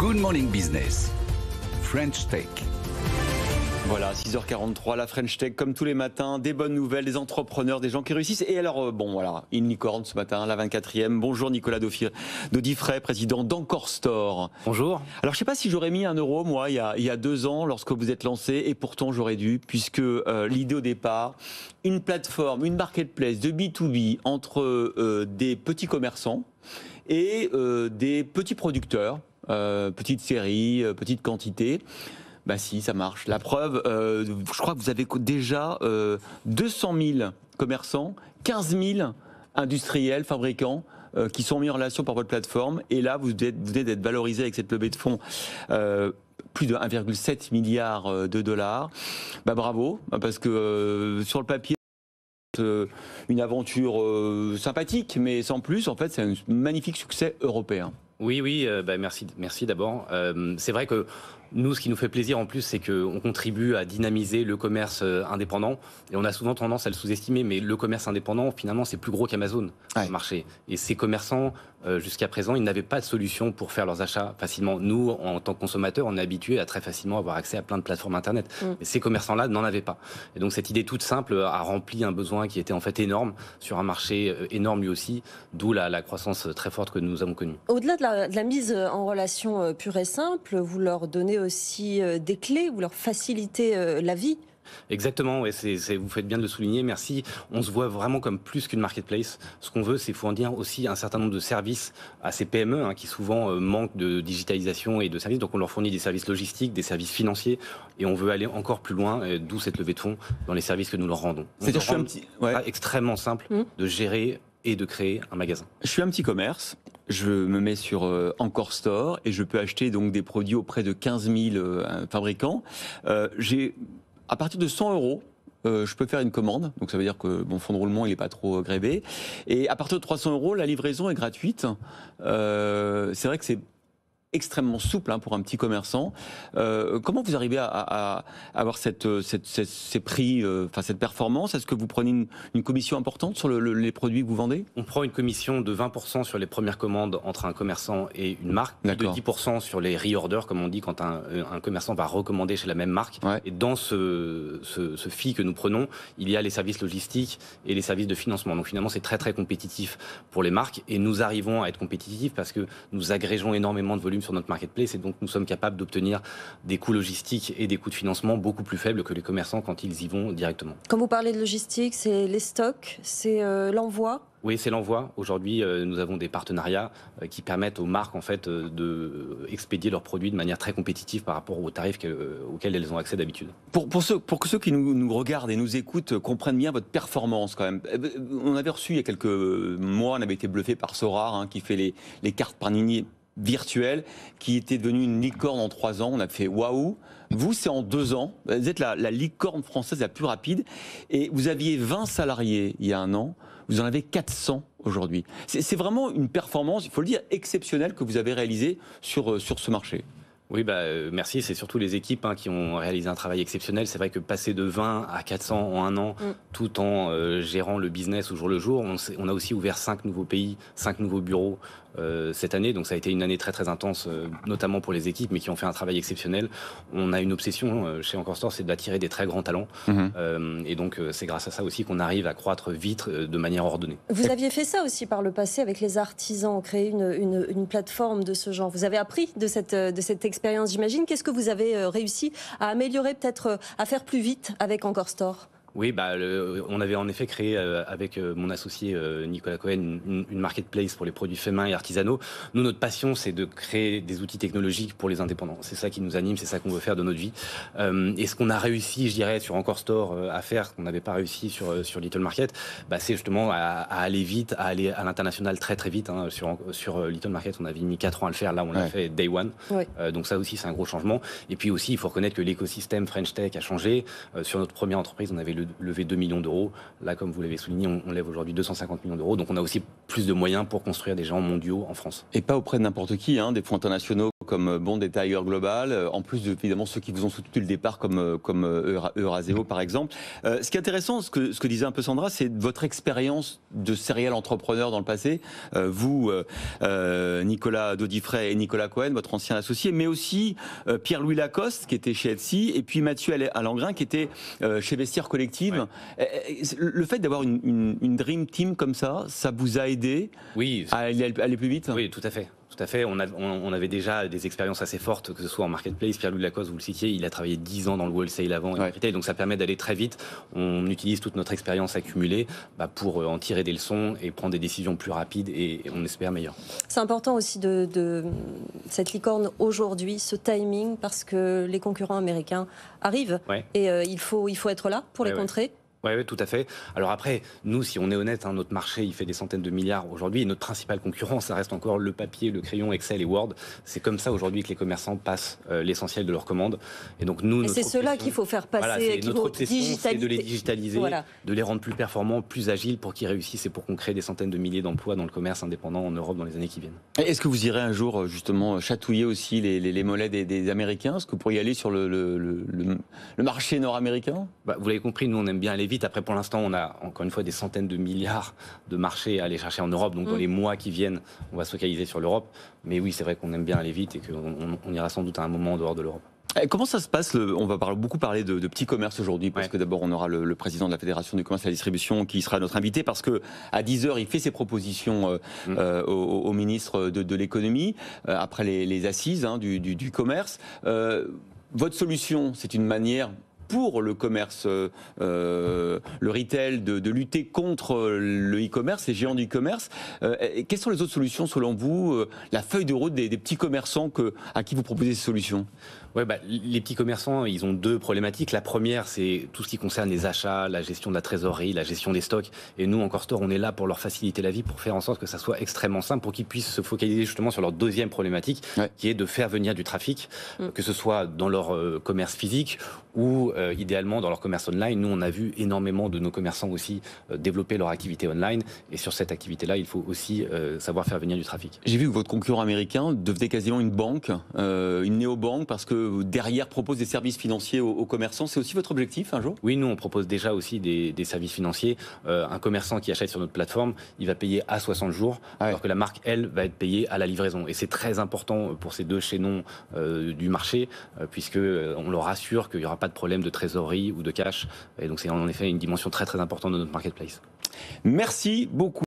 Good Morning Business, French Tech. Voilà, 6h43, la French Tech, comme tous les matins, des bonnes nouvelles, des entrepreneurs, des gens qui réussissent. Et alors, voilà, une licorne ce matin, la 24e. Bonjour Nicolas Daudifray, président d'Encore Store. Bonjour. Alors, je ne sais pas si j'aurais mis 1 euro, moi, il y a 2 ans, lorsque vous êtes lancé, et pourtant j'aurais dû, puisque l'idée au départ, une plateforme, une marketplace de B2B entre des petits commerçants et des petits producteurs, petites séries, petites quantités. Bah si, ça marche. La preuve, je crois que vous avez déjà 200 000 commerçants, 15 000 industriels, fabricants qui sont mis en relation par votre plateforme. Et là, vous venez d'être valorisé avec cette levée de fonds. Plus de 1,7 milliard de dollars. Bah bravo, parce que sur le papier, une aventure sympathique, mais sans plus, en fait, c'est un magnifique succès européen. Oui, merci d'abord. C'est vrai que nous, ce qui nous fait plaisir en plus, c'est qu'on contribue à dynamiser le commerce indépendant. Et on a souvent tendance à le sous-estimer, mais le commerce indépendant, finalement, c'est plus gros qu'Amazon sur le marché. Et ces commerçants, jusqu'à présent, ils n'avaient pas de solution pour faire leurs achats facilement. Nous, en tant que consommateurs, on est habitués à très facilement avoir accès à plein de plateformes Internet. Mais ces commerçants-là n'en avaient pas. Et donc, cette idée toute simple a rempli un besoin qui était en fait énorme, sur un marché énorme lui aussi, d'où la croissance très forte que nous avons connue. Au-delà de la mise en relation pure et simple, vous leur donnez aussi des clés, vous leur facilitez la vie. Exactement, ouais, vous faites bien de le souligner, merci. On se voit vraiment comme plus qu'une marketplace. Ce qu'on veut, c'est fournir aussi un certain nombre de services à ces PME qui souvent manquent de digitalisation et de services. Donc on leur fournit des services logistiques, des services financiers, et on veut aller encore plus loin, d'où cette levée de fonds dans les services que nous leur rendons. C'est extrêmement simple de gérer et de créer un magasin. Je suis un petit commerce. Je me mets sur Encore Store et je peux acheter donc des produits auprès de 15 000 fabricants. À partir de 100 euros, je peux faire une commande. Donc ça veut dire que mon fonds de roulement il n'est pas trop grévé. Et à partir de 300 euros, la livraison est gratuite. C'est vrai que c'est extrêmement souple pour un petit commerçant. Comment vous arrivez à avoir ces prix, cette performance? Est-ce que vous prenez une commission importante sur les produits que vous vendez? On prend une commission de 20% sur les premières commandes entre un commerçant et une marque, de 10% sur les reorders, comme on dit, quand un commerçant va recommander chez la même marque. Ouais. Et dans ce fee que nous prenons, il y a les services logistiques et les services de financement. Donc finalement, c'est très très compétitif pour les marques et nous arrivons à être compétitifs parce que nous agrégeons énormément de volume sur notre marketplace et donc nous sommes capables d'obtenir des coûts logistiques et des coûts de financement beaucoup plus faibles que les commerçants quand ils y vont directement. Quand vous parlez de logistique, c'est les stocks, c'est l'envoi? Oui, c'est l'envoi. Aujourd'hui, nous avons des partenariats qui permettent aux marques en fait de expédier leurs produits de manière très compétitive par rapport aux tarifs auxquels elles ont accès d'habitude. Pour que ceux qui nous regardent et nous écoutent comprennent bien votre performance quand même. On avait reçu il y a quelques mois, on avait été bluffé par Sorar qui fait les cartes Panini virtuelle, qui était devenue une licorne en 3 ans. On a fait waouh. Vous, c'est en 2 ans. Vous êtes la licorne française la plus rapide. Et vous aviez 20 salariés il y a 1 an. Vous en avez 400 aujourd'hui. C'est vraiment une performance, il faut le dire, exceptionnelle que vous avez réalisée sur ce marché. Oui, merci. C'est surtout les équipes qui ont réalisé un travail exceptionnel. C'est vrai que passer de 20 à 400 en 1 an, tout en gérant le business au jour le jour, on a aussi ouvert 5 nouveaux pays, 5 nouveaux bureaux cette année. Donc ça a été une année très très intense, notamment pour les équipes, mais qui ont fait un travail exceptionnel. On a une obsession chez Encore Store, c'est d'attirer des très grands talents. Et donc c'est grâce à ça aussi qu'on arrive à croître vite de manière ordonnée. Vous aviez fait ça aussi par le passé avec les artisans, créer une plateforme de ce genre. Vous avez appris de cette expérience, j'imagine. Qu'est-ce que vous avez réussi à améliorer, peut-être à faire plus vite avec Encore Store? Oui, on avait en effet créé avec mon associé Nicolas Cohen une marketplace pour les produits faits main et artisanaux. Nous, notre passion, c'est de créer des outils technologiques pour les indépendants. C'est ça qui nous anime, c'est ça qu'on veut faire de notre vie. Et ce qu'on a réussi, je dirais, sur Encore Store à faire, qu'on n'avait pas réussi sur Little Market, c'est justement à aller vite, à aller à l'international très très vite. Sur Little Market, on avait mis 4 ans à le faire. Là, on l'a fait day one. Ouais. Donc ça aussi, c'est un gros changement. Et puis aussi, il faut reconnaître que l'écosystème French Tech a changé. Sur notre première entreprise, on avait le levé 2 millions d'euros. Là, comme vous l'avez souligné, on lève aujourd'hui 250 millions d'euros. Donc on a aussi plus de moyens pour construire des géants mondiaux en France. Et pas auprès de n'importe qui, des fonds internationaux comme Bond et Tiger Global, en plus évidemment ceux qui vous ont soutenu le départ comme Euraseo par exemple. Ce qui est intéressant, ce que disait un peu Sandra, c'est votre expérience de serial entrepreneur dans le passé. Vous, Nicolas Daudifray et Nicolas Cohen, votre ancien associé, mais aussi Pierre-Louis Lacoste qui était chez Etsy et puis Mathieu Alengrin qui était chez Vestiaire Collective. Ouais. Le fait d'avoir une Dream Team comme ça vous a aidé à aller plus vite? Oui, tout à fait. Tout à fait. On avait déjà des expériences assez fortes, que ce soit en marketplace. Pierre-Louis Lacoste, vous le citiez, il a travaillé 10 ans dans le wholesale avant et le retail, donc ça permet d'aller très vite. On utilise toute notre expérience accumulée pour en tirer des leçons et prendre des décisions plus rapides et on espère meilleures. C'est important aussi de cette licorne aujourd'hui, ce timing, parce que les concurrents américains arrivent et il faut être là pour les contrer. Oui, tout à fait. Alors après, nous, si on est honnête, notre marché, il fait des centaines de milliards aujourd'hui. Et notre principale concurrence, ça reste encore le papier, le crayon, Excel et Word. C'est comme ça aujourd'hui que les commerçants passent l'essentiel de leurs commandes. Et donc nous, c'est cela qu'il faut faire passer. Notre obsession, c'est de les digitaliser, de les rendre plus performants, plus agiles pour qu'ils réussissent et pour qu'on crée des centaines de milliers d'emplois dans le commerce indépendant en Europe dans les années qui viennent. Est-ce que vous irez un jour justement chatouiller aussi les mollets des Américains? Est-ce que vous pourriez aller sur le marché nord-américain? Vous l'avez compris, nous on aime bien aller vite. Après, pour l'instant, on a encore une fois des centaines de milliards de marchés à aller chercher en Europe. Donc, dans les mois qui viennent, on va se focaliser sur l'Europe. Mais oui, c'est vrai qu'on aime bien aller vite et qu'on ira sans doute à un moment en dehors de l'Europe. Comment ça se passe On va beaucoup parler de petits commerces aujourd'hui, parce que d'abord on aura le président de la Fédération du commerce et de la distribution qui sera notre invité, parce que à 10h il fait ses propositions au ministre de l'économie après les assises du commerce. Votre solution, c'est une manière pour le commerce, le retail, de lutter contre le e-commerce, les géants du e-commerce. Quelles sont les autres solutions selon vous, la feuille de route des petits commerçants à qui vous proposez ces solutions? Les petits commerçants, ils ont deux problématiques. La première, c'est tout ce qui concerne les achats, la gestion de la trésorerie, la gestion des stocks. Et nous, Encore Store, on est là pour leur faciliter la vie, pour faire en sorte que ça soit extrêmement simple, pour qu'ils puissent se focaliser justement sur leur deuxième problématique, qui est de faire venir du trafic, que ce soit dans leur commerce physique ou idéalement dans leur commerce online. Nous, on a vu énormément de nos commerçants aussi développer leur activité online. Et sur cette activité-là, il faut aussi savoir faire venir du trafic. J'ai vu que votre concurrent américain devenait quasiment une banque, une néobanque, parce que derrière propose des services financiers aux commerçants. C'est aussi votre objectif un jour? Oui, nous on propose déjà aussi des services financiers. Un commerçant qui achète sur notre plateforme, il va payer à 60 jours, alors que la marque, elle, va être payée à la livraison. Et c'est très important pour ces deux chaînons du marché, puisque on leur assure qu'il n'y aura pas de problème de trésorerie ou de cash. Et donc c'est en effet une dimension très très importante de notre marketplace. Merci beaucoup.